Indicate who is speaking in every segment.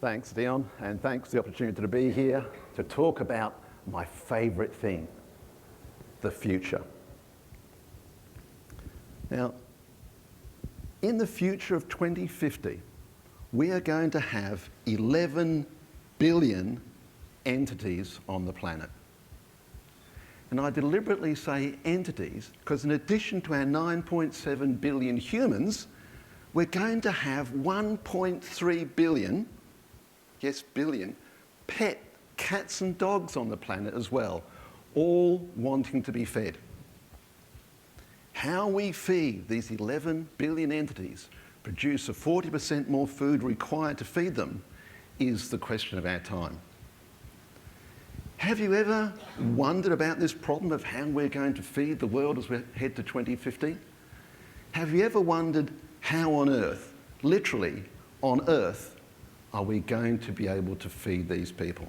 Speaker 1: Thanks, Dion, and thanks for the opportunity to be here to talk about my favourite thing, the future. Now, in the future of 2050, we are going to have 11 billion entities on the planet. And I deliberately say entities because in addition to our 9.7 billion humans, we're going to have 1.3 billion, yes, billion, pet cats and dogs on the planet as well, all wanting to be fed. How we feed these 11 billion entities, produce a 40% more food required to feed them, is the question of our time. Have you ever wondered about this problem of how we're going to feed the world as we head to 2050? Have you ever wondered how on earth, literally on earth, are we going to be able to feed these people?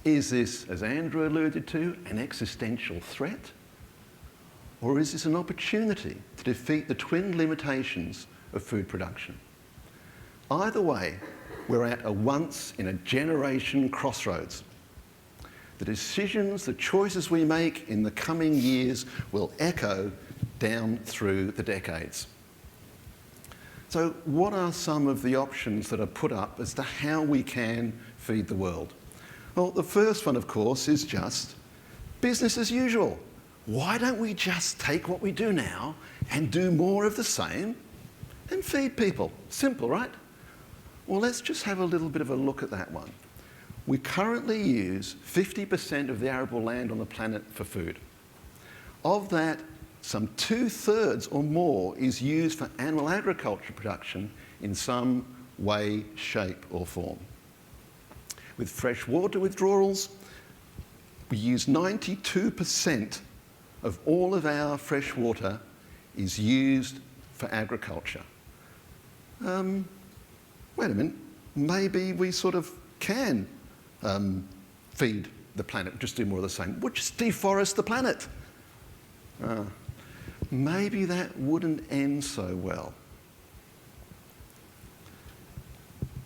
Speaker 1: Is this, as Andrew alluded to, an existential threat? Or is this an opportunity to defeat the twin limitations of food production? Either way, we're at a once-in-a-generation crossroads. The decisions, the choices we make in the coming years will echo down through the decades. So what are some of the options that are put up as to how we can feed the world? Well, the first one, of course, is just business as usual. Why don't we just take what we do now and do more of the same and feed people? Simple, right? Well, let's just have a little bit of a look at that one. We currently use 50% of the arable land on the planet for food. Of that, some 2/3 or more is used for animal agriculture production in some way, shape or form. With fresh water withdrawals, we use 92% of all of our fresh water is used for agriculture. Wait a minute, maybe we sort of can feed the planet, just do more of the same. We'll just deforest the planet. Maybe that wouldn't end so well.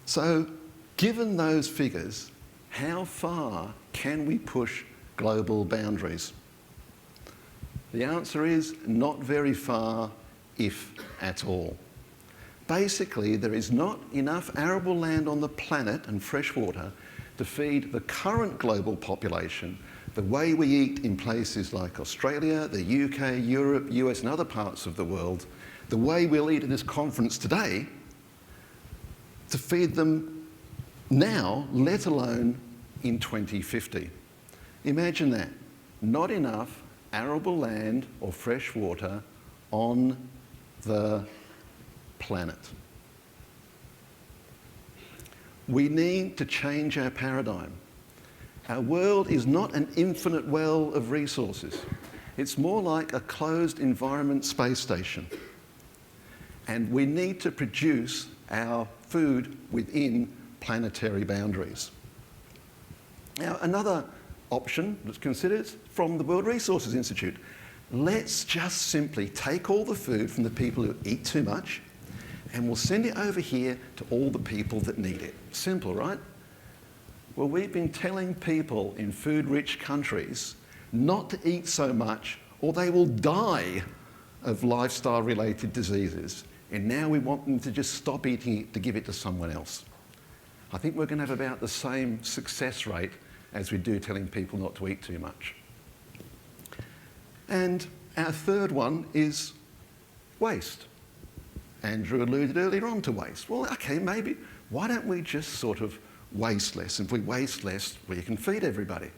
Speaker 1: So, given those figures, how far can we push global boundaries? The answer is not very far, if at all. Basically, there is not enough arable land on the planet and fresh water to feed the current global population the way we eat in places like Australia, the UK, Europe, US and other parts of the world, the way we'll eat at this conference today, to feed them now, let alone in 2050. Imagine that. Not enough arable land or fresh water on the planet. We need to change our paradigm. Our world is not an infinite well of resources. It's more like a closed environment space station. And we need to produce our food within planetary boundaries. Now, another option that's considered is from the World Resources Institute. Let's just simply take all the food from the people who eat too much and we'll send it over here to all the people that need it. Simple, right? Well, we've been telling people in food-rich countries not to eat so much or they will die of lifestyle-related diseases. And now we want them to just stop eating it to give it to someone else. I think we're going to have about the same success rate as we do telling people not to eat too much. And our third one is waste. Andrew alluded earlier on to waste. Well, okay, maybe, why don't we just sort of waste less? If we waste less, we can feed everybody.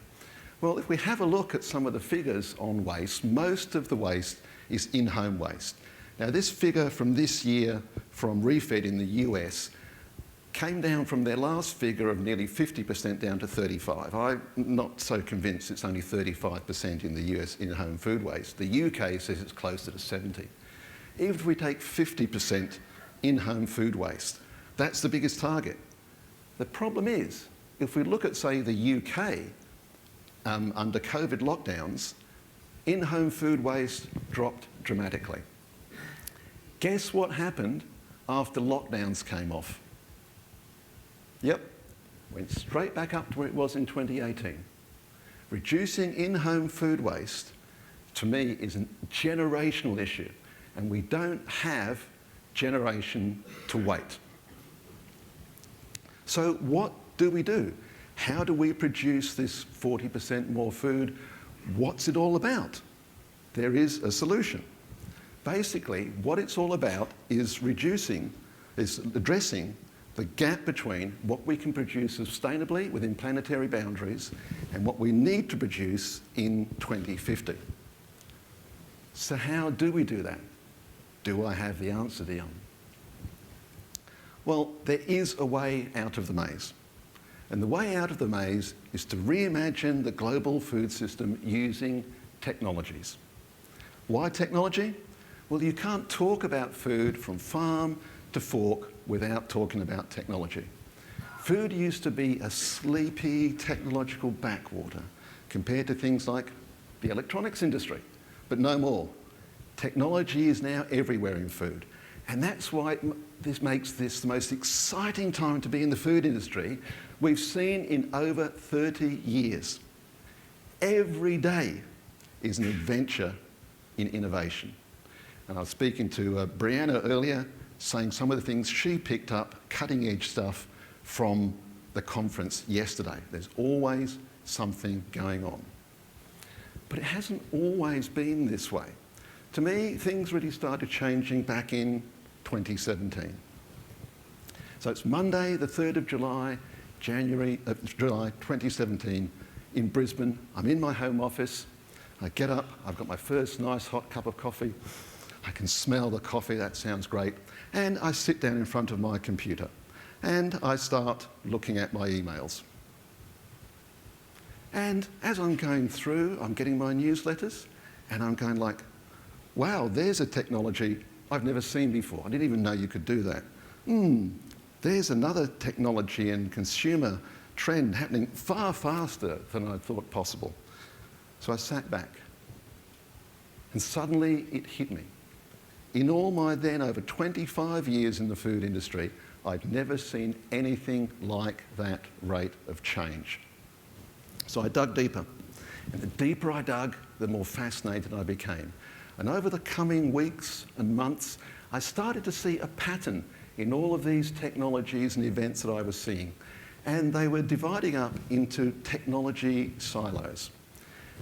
Speaker 1: Well, if we have a look at some of the figures on waste, most of the waste is in-home waste. Now, this figure from this year from Refed in the US came down from their last figure of nearly 50% down to 35%. I'm not so convinced it's only 35% in the US in-home food waste. The UK says it's closer to 70%. Even if we take 50% in-home food waste, that's the biggest target. The problem is, if we look at, say, the UK, under COVID lockdowns, in-home food waste dropped dramatically. Guess what happened after lockdowns came off? Yep, went straight back up to where it was in 2018. Reducing in-home food waste, to me, is a generational issue, and we don't have generation to wait. So what do we do? How do we produce this 40% more food? What's it all about? There is a solution. Basically, what it's all about is addressing the gap between what we can produce sustainably within planetary boundaries and what we need to produce in 2050. So how do we do that? Do I have the answer, Dion? Well, there is a way out of the maze. And the way out of the maze is to reimagine the global food system using technologies. Why technology? Well, you can't talk about food from farm to fork without talking about technology. Food used to be a sleepy technological backwater compared to things like the electronics industry, but no more. Technology is now everywhere in food. And that's why this makes this the most exciting time to be in the food industry we've seen in over 30 years. Every day is an adventure in innovation. And I was speaking to Brianna earlier, saying some of the things she picked up, cutting edge stuff from the conference yesterday. There's always something going on. But it hasn't always been this way. To me, things really started changing back in 2017. So it's Monday, the 3rd of July, July 2017 in Brisbane. I'm in my home office. I get up, I've got my first nice hot cup of coffee. I can smell the coffee, that sounds great. And I sit down in front of my computer and I start looking at my emails. And as I'm going through, I'm getting my newsletters and I'm going like, wow, there's a technology I've never seen before. I didn't even know you could do that. There's another technology and consumer trend happening far faster than I thought possible. So I sat back and suddenly it hit me. In all my then over 25 years in the food industry, I'd never seen anything like that rate of change. So I dug deeper. And the deeper I dug, the more fascinated I became. And over the coming weeks and months, I started to see a pattern in all of these technologies and events that I was seeing. And they were dividing up into technology silos.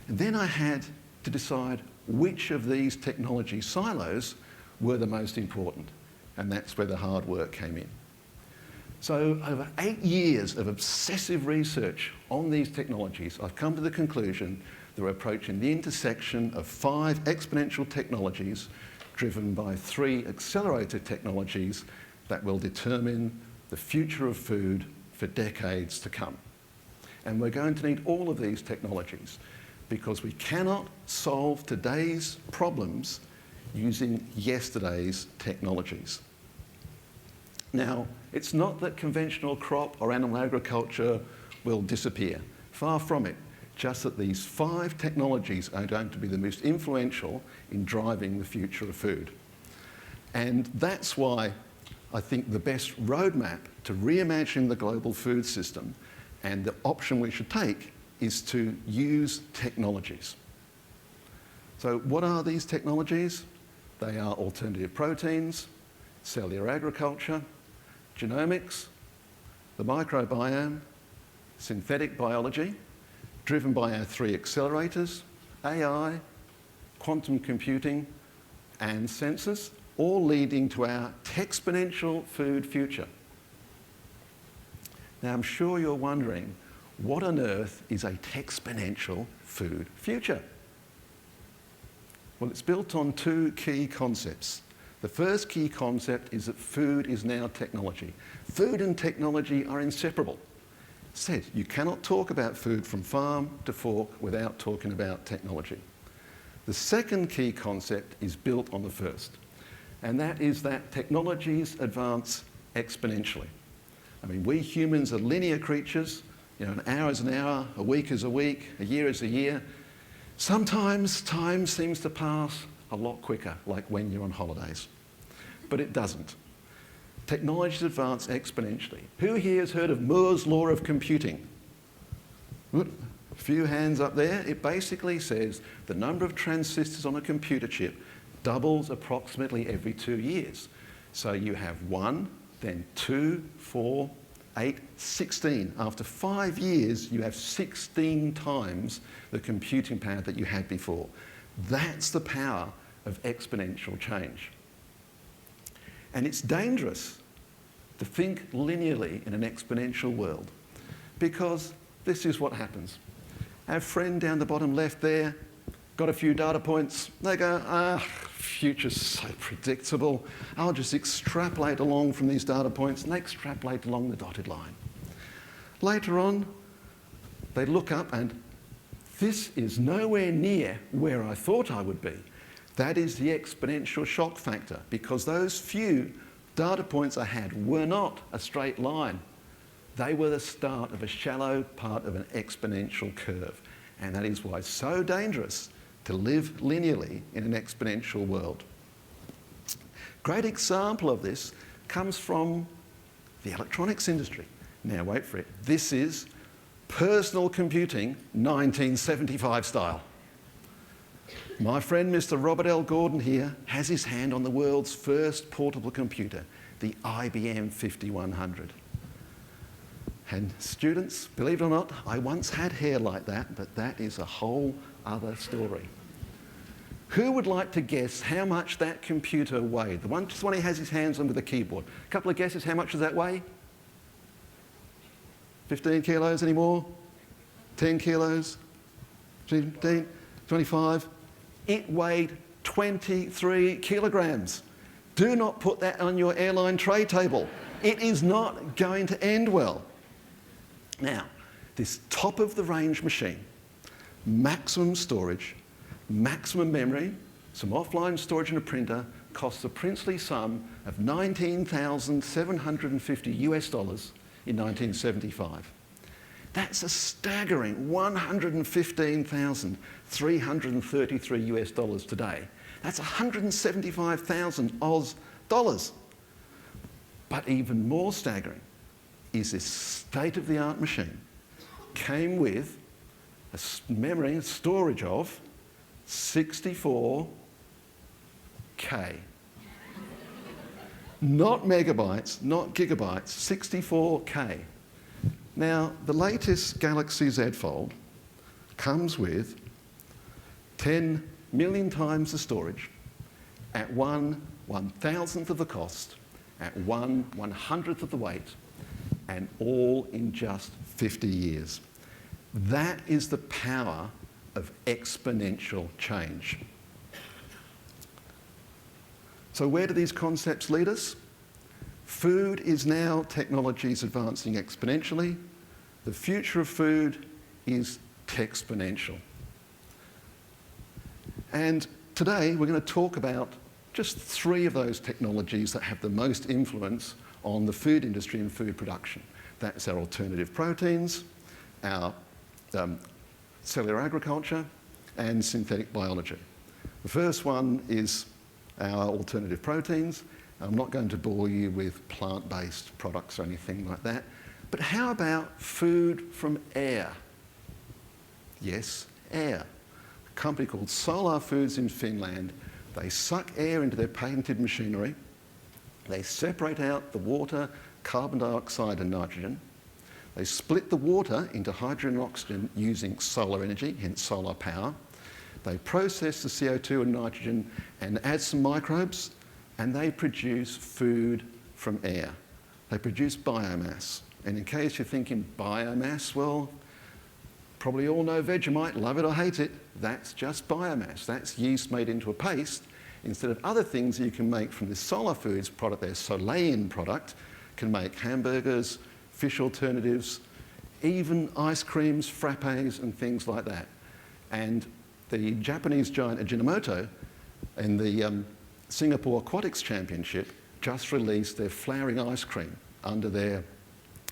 Speaker 1: And then I had to decide which of these technology silos were the most important. And that's where the hard work came in. So over 8 years of obsessive research on these technologies, I've come to the conclusion that we're approaching the intersection of 5 exponential technologies driven by 3 accelerator technologies that will determine the future of food for decades to come. And we're going to need all of these technologies because we cannot solve today's problems using yesterday's technologies. Now, it's not that conventional crop or animal agriculture will disappear. Far from it. Just that these 5 technologies are going to be the most influential in driving the future of food. And that's why I think the best roadmap to reimagine the global food system and the option we should take is to use technologies. So what are these technologies? They are alternative proteins, cellular agriculture, genomics, the microbiome, synthetic biology, driven by our 3 accelerators, AI, quantum computing, and sensors, all leading to our exponential food future. Now, I'm sure you're wondering, what on earth is a exponential food future? Well, it's built on 2 key concepts. The first key concept is that food is now technology. Food and technology are inseparable. Said, you cannot talk about food from farm to fork without talking about technology. The second key concept is built on the first, and that is that technologies advance exponentially. I mean, we humans are linear creatures. You know, an hour is an hour, a week is a week, a year is a year. Sometimes time seems to pass a lot quicker, like when you're on holidays. But it doesn't. Technologies advance exponentially. Who here has heard of Moore's law of computing? Good. A few hands up there. It basically says the number of transistors on a computer chip doubles approximately every 2 years. So you have 1, then 2, 4, 8, 16. After 5 years, you have 16 times the computing power that you had before. That's the power of exponential change. And it's dangerous to think linearly in an exponential world, because this is what happens. Our friend down the bottom left there got a few data points. They go, future's so predictable. I'll just extrapolate along from these data points, and they extrapolate along the dotted line. Later on, they look up and this is nowhere near where I thought I would be. That is the exponential shock factor, because those few data points I had were not a straight line. They were the start of a shallow part of an exponential curve. And that is why it's so dangerous to live linearly in an exponential world. Great example of this comes from the electronics industry. Now wait for it. This is personal computing 1975 style. My friend Mr. Robert L. Gordon here has his hand on the world's first portable computer, the IBM 5100. And students, believe it or not, I once had hair like that, but that is a whole other story. Who would like to guess how much that computer weighed? The one he has his hands on with the keyboard. A couple of guesses, how much does that weigh? 15 kilos anymore? 10 kilos? 15? 25? It weighed 23 kilograms. Do not put that on your airline tray table. It is not going to end well. Now, this top-of-the-range machine, maximum storage, maximum memory, some offline storage and a printer, costs a princely sum of $19,750 US in 1975. That's a staggering $115,333 US today. That's 175,000 Oz dollars. But even more staggering is this state-of-the-art machine came with a memory, storage of 64K. Not megabytes, not gigabytes, 64K. Now, the latest Galaxy Z Fold comes with 10 million times the storage at 1/1000th of the cost, at 1/100th of the weight, and all in just 50 years. That is the power of exponential change. So where do these concepts lead us? Food is now technologies advancing exponentially. The future of food is techsponential. And today we're going to talk about just 3 of those technologies that have the most influence on the food industry and food production. That's our alternative proteins, our cellular agriculture, and synthetic biology. The first one is our alternative proteins. I'm not going to bore you with plant-based products or anything like that, but how about food from air? Yes, air. A company called Solar Foods in Finland, they suck air into their patented machinery. They separate out the water, carbon dioxide and nitrogen. They split the water into hydrogen and oxygen using solar energy, hence solar power. They process the CO2 and nitrogen and add some microbes, and they produce food from air. They produce biomass. And in case you're thinking biomass, well, probably all know Vegemite, love it or hate it, that's just biomass. That's yeast made into a paste instead of other things you can make from this Solar Foods product, their Solein product, can make hamburgers, fish alternatives, even ice creams, frappes, and things like that. And the Japanese giant Ajinomoto in the Singapore Aquatics Championship just released their flowering ice cream under their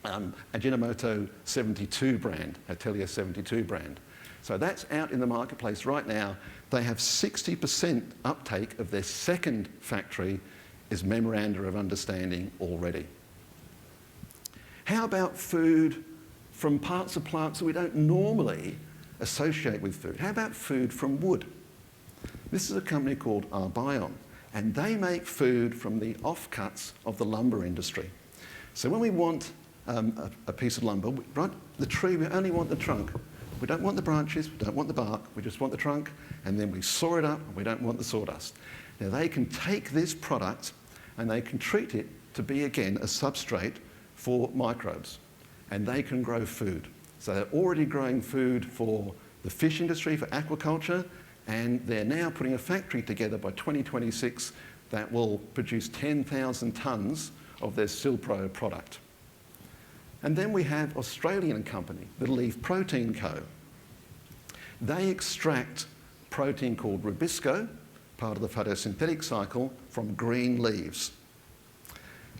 Speaker 1: Ajinomoto 72 brand, Atelier 72 brand. So that's out in the marketplace right now. They have 60% uptake of their second factory is memoranda of understanding already. How about food from parts of plants that we don't normally associate with food? How about food from wood? This is a company called Arbion, and they make food from the offcuts of the lumber industry. So when we want a piece of lumber, right, the tree, we only want the trunk. We don't want the branches, we don't want the bark, we just want the trunk, and then we saw it up, and we don't want the sawdust. Now they can take this product and they can treat it to be, again, a substrate for microbes, and they can grow food. So they're already growing food for the fish industry, for aquaculture, and they're now putting a factory together by 2026 that will produce 10,000 tonnes of their Silpro product. And then we have Australian company, the Leaf Protein Co. They extract protein called rubisco, part of the photosynthetic cycle, from green leaves.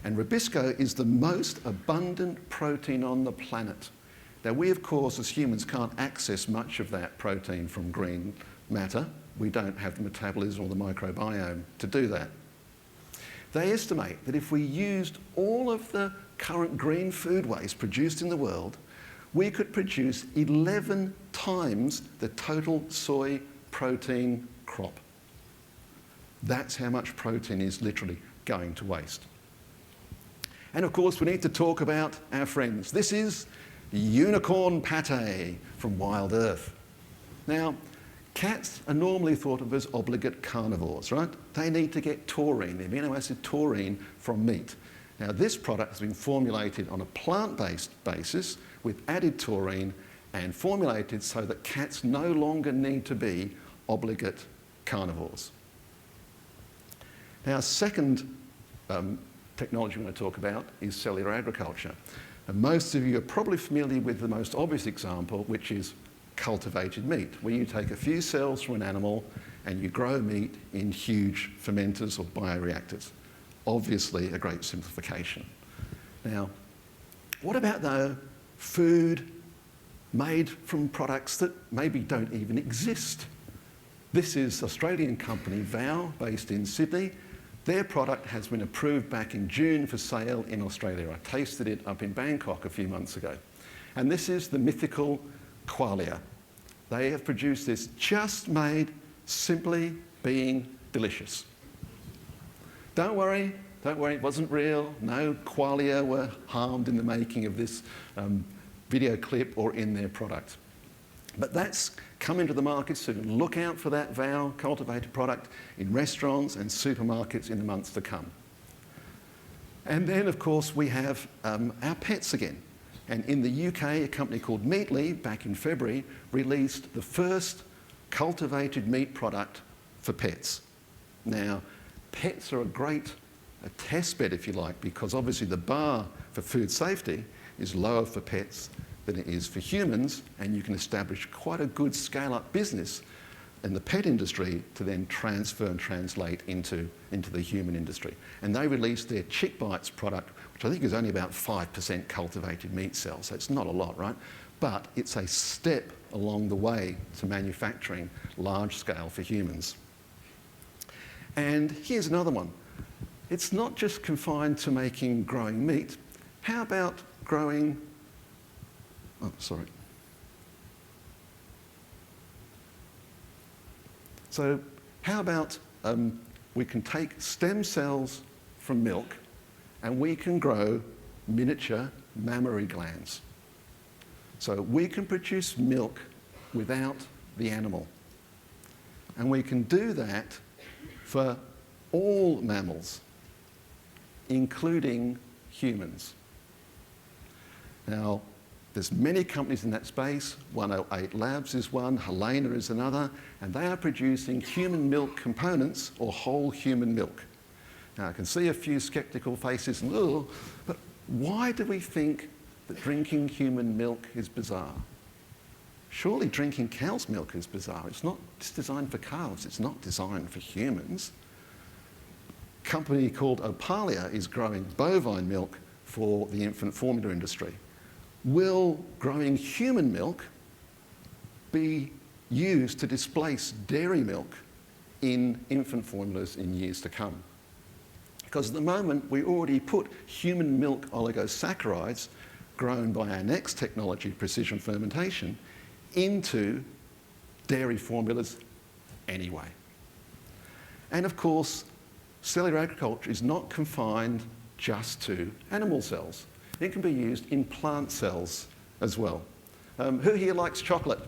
Speaker 1: And rubisco is the most abundant protein on the planet. Now we, of course, as humans, can't access much of that protein from green matter. We don't have the metabolism or the microbiome to do that. They estimate that if we used all of the current green food waste produced in the world, we could produce 11 times the total soy protein crop. That's how much protein is literally going to waste. And of course, we need to talk about our friends. This is unicorn pate from Wild Earth. Now, cats are normally thought of as obligate carnivores, right? They need to get taurine, the amino acid taurine, from meat. Now, this product has been formulated on a plant-based basis with added taurine and formulated so that cats no longer need to be obligate carnivores. Now, second technology we're going to talk about is cellular agriculture. And most of you are probably familiar with the most obvious example, which is cultivated meat, where you take a few cells from an animal and you grow meat in huge fermenters or bioreactors. Obviously a great simplification. Now, what about though food made from products that maybe don't even exist? This is Australian company Vow, based in Sydney. Their product has been approved back in June for sale in Australia. I tasted it up in Bangkok a few months ago. And this is the mythical qualia. They have produced this just made simply being delicious. Don't worry, it wasn't real. No qualia were harmed in the making of this video clip or in their product. But that's coming to the market soon. Look out for that Vow cultivated product in restaurants and supermarkets in the months to come. And then, of course, we have our pets again. And in the UK, a company called Meatly, back in February, released the first cultivated meat product for pets. Now, pets are a test bed, if you like, because obviously the bar for food safety is lower for pets than it is for humans, and you can establish quite a good scale-up business in the pet industry to then transfer and translate into the human industry. And they released their Chick Bites product, which I think is only about 5% cultivated meat cells, so it's not a lot, right? But it's a step along the way to manufacturing large scale for humans. And here's another one. It's not just confined to growing meat. How about growing, So how about we can take stem cells from milk and we can grow miniature mammary glands. So we can produce milk without the animal. And we can do that for all mammals, including humans. Now, there's many companies in that space. 108 Labs is one, Helena is another, and they are producing human milk components or whole human milk. Now, I can see a few skeptical faces, but why do we think that drinking human milk is bizarre? Surely drinking cow's milk is bizarre. It's designed for calves, it's not designed for humans. A company called Opalia is growing bovine milk for the infant formula industry. Will growing human milk be used to displace dairy milk in infant formulas in years to come? Because at the moment, we already put human milk oligosaccharides, grown by our next technology, precision fermentation, into dairy formulas anyway. And of course, cellular agriculture is not confined just to animal cells. It can be used in plant cells as well. Who here likes chocolate?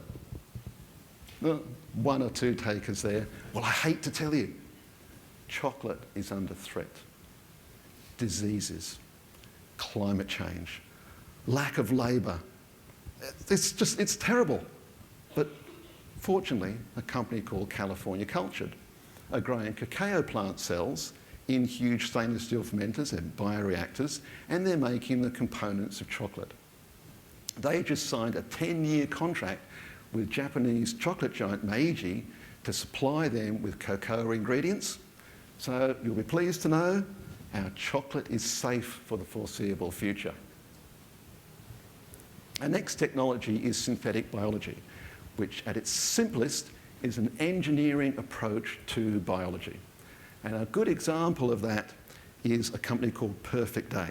Speaker 1: One or two takers there. Well, I hate to tell you, chocolate is under threat. Diseases, climate change, lack of labour. It's terrible. But fortunately, a company called California Cultured are growing cacao plant cells in huge stainless steel fermenters and bioreactors, and they're making the components of chocolate. They just signed a 10-year contract with Japanese chocolate giant Meiji to supply them with cocoa ingredients. So you'll be pleased to know our chocolate is safe for the foreseeable future. Our next technology is synthetic biology, which at its simplest is an engineering approach to biology. And a good example of that is a company called Perfect Day.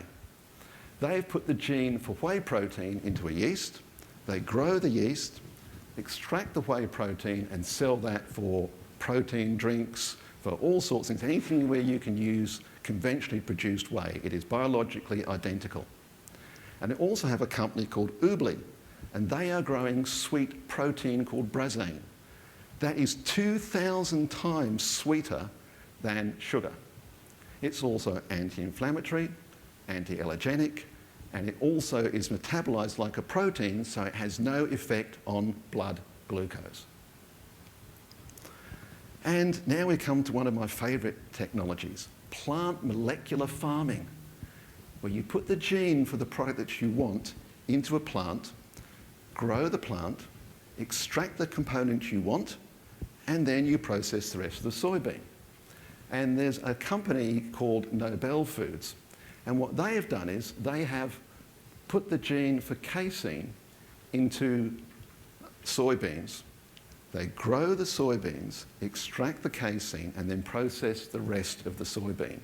Speaker 1: They've put the gene for whey protein into a yeast. They grow the yeast, extract the whey protein and sell that for protein drinks, for all sorts of things, anything where you can use conventionally produced whey. It is biologically identical. And they also have a company called Ubli, and they are growing sweet protein called brazane. That is 2,000 times sweeter than sugar. It's also anti-inflammatory, anti-allergenic, and it also is metabolized like a protein, so it has no effect on blood glucose. And now we come to one of my favourite technologies, plant molecular farming, where you put the gene for the product that you want into a plant, grow the plant, extract the component you want, and then you process the rest of the soybean. And there's a company called Nobel Foods, and what they have done is they have put the gene for casein into soybeans. They grow the soybeans, extract the casein, and then process the rest of the soybean.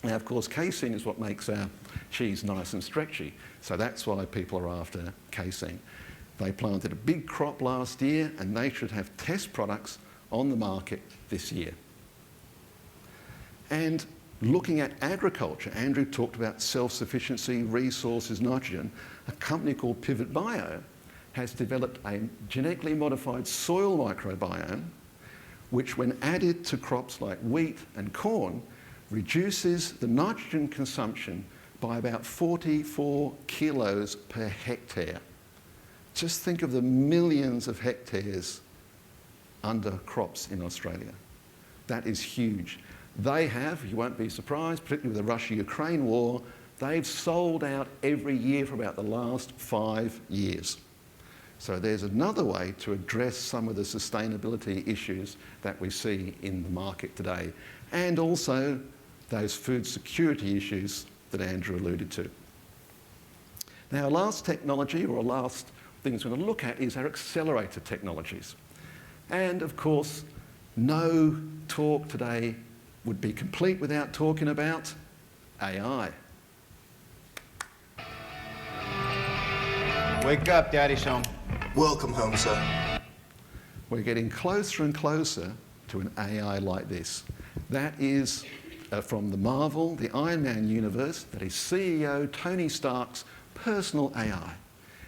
Speaker 1: Now, of course, casein is what makes our cheese nice and stretchy, so that's why people are after casein. They planted a big crop last year, and they should have test products on the market this year. And looking at agriculture, Andrew talked about self-sufficiency, resources, nitrogen. A company called Pivot Bio has developed a genetically modified soil microbiome, which when added to crops like wheat and corn, reduces the nitrogen consumption by about 44 kilos per hectare. Just think of the millions of hectares under crops in Australia. That is huge. They have, you won't be surprised, particularly with the Russia-Ukraine war, they've sold out every year for about the last 5 years. So there's another way to address some of the sustainability issues that we see in the market today, and also those food security issues that Andrew alluded to. Now, our last technology, or our last things we're going to look at, is our accelerator technologies. And of course, no talk today would be complete without talking about AI.
Speaker 2: Wake up, Daddy's home.
Speaker 3: Welcome home, sir.
Speaker 1: We're getting closer and closer to an AI like this. That is from the Marvel, the Iron Man universe, that is CEO Tony Stark's personal AI.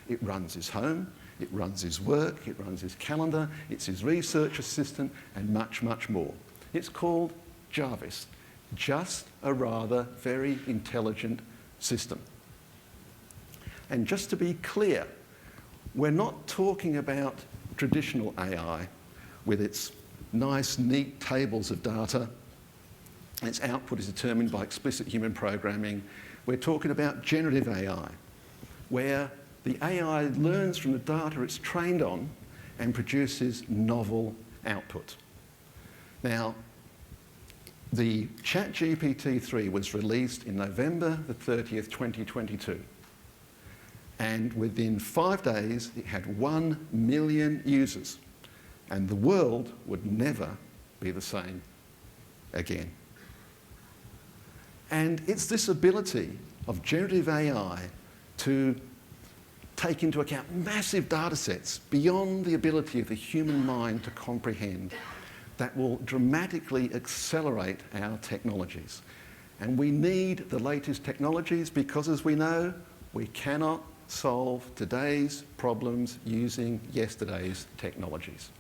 Speaker 1: It runs his home, it runs his work, it runs his calendar, it's his research assistant, and much, much more. It's called Jarvis, just a rather very intelligent system. And just to be clear, we're not talking about traditional AI with its nice, neat tables of data. Its output is determined by explicit human programming. We're talking about generative AI, where the AI learns from the data it's trained on and produces novel output. Now, the ChatGPT-3 was released in November the 30th, 2022. And within 5 days, it had 1 million users. And the world would never be the same again. And it's this ability of generative AI to take into account massive data sets beyond the ability of the human mind to comprehend that will dramatically accelerate our technologies. And we need the latest technologies because, as we know, we cannot solve today's problems using yesterday's technologies.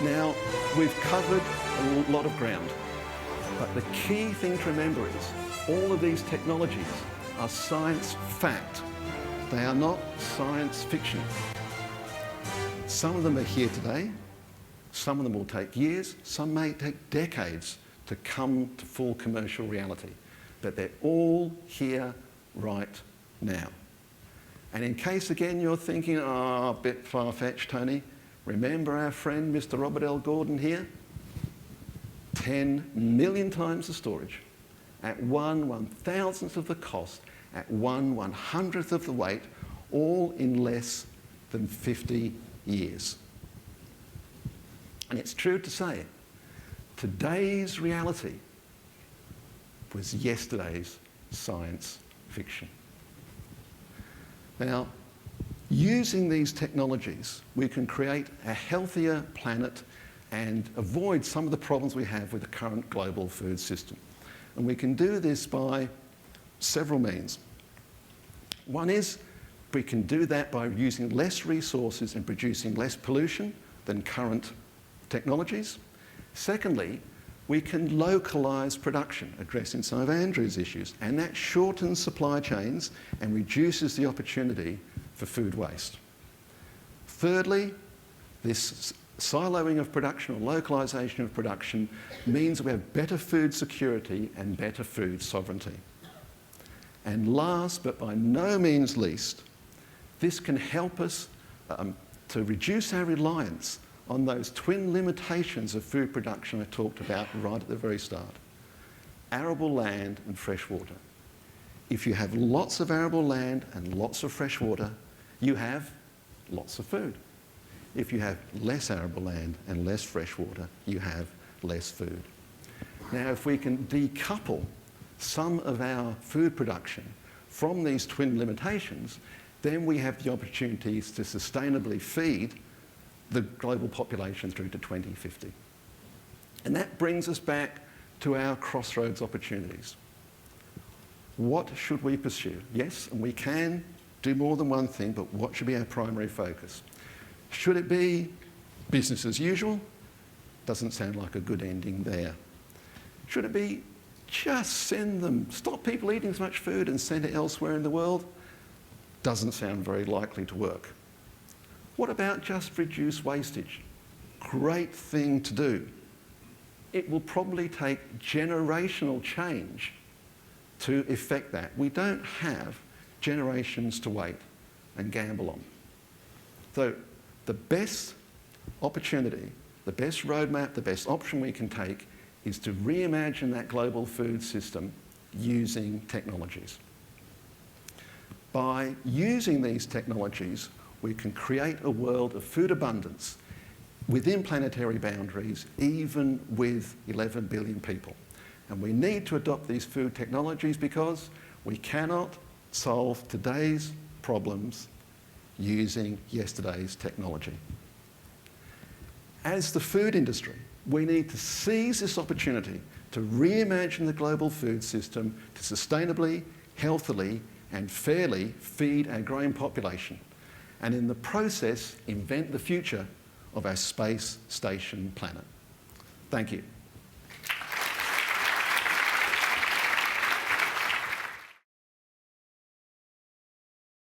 Speaker 1: Now, we've covered a lot of ground, but the key thing to remember is all of these technologies are science fact. They are not science fiction. Some of them are here today. Some of them will take years. Some may take decades to come to full commercial reality. But they're all here right now. And in case, again, you're thinking, a bit far-fetched, Tony, remember our friend Mr. Robert L. Gordon here? 10 million times the storage, at 1/1000th of the cost, at 1/100th of the weight, all in less than 50 years. And it's true to say, today's reality was yesterday's science fiction. Now, using these technologies, we can create a healthier planet and avoid some of the problems we have with the current global food system. And we can do this by several means. One is we can do that by using less resources and producing less pollution than current technologies. Secondly, we can localise production, addressing some of Andrew's issues, and that shortens supply chains and reduces the opportunity for food waste. Thirdly, this siloing of production or localisation of production means we have better food security and better food sovereignty. And last, but by no means least, this can help us to reduce our reliance on those twin limitations of food production I talked about right at the very start: arable land and fresh water. If you have lots of arable land and lots of fresh water, you have lots of food. If you have less arable land and less fresh water, you have less food. Now, if we can decouple some of our food production from these twin limitations, then we have the opportunities to sustainably feed the global population through to 2050. And that brings us back to our crossroads opportunities. What should we pursue? Yes, and we can do more than one thing, but what should be our primary focus? Should it be business as usual? Doesn't sound like a good ending there. Should it be just stop people eating so much food and send it elsewhere in the world? Doesn't sound very likely to work. What about just reduce wastage? Great thing to do. It will probably take generational change to effect that. We don't have generations to wait and gamble on. So the best opportunity, the best roadmap, the best option we can take is to reimagine that global food system using technologies. By using these technologies, we can create a world of food abundance within planetary boundaries, even with 11 billion people. And we need to adopt these food technologies because we cannot solve today's problems using yesterday's technology. As the food industry, we need to seize this opportunity to reimagine the global food system to sustainably, healthily, and fairly feed our growing population, and in the process, invent the future of our space station planet. Thank you.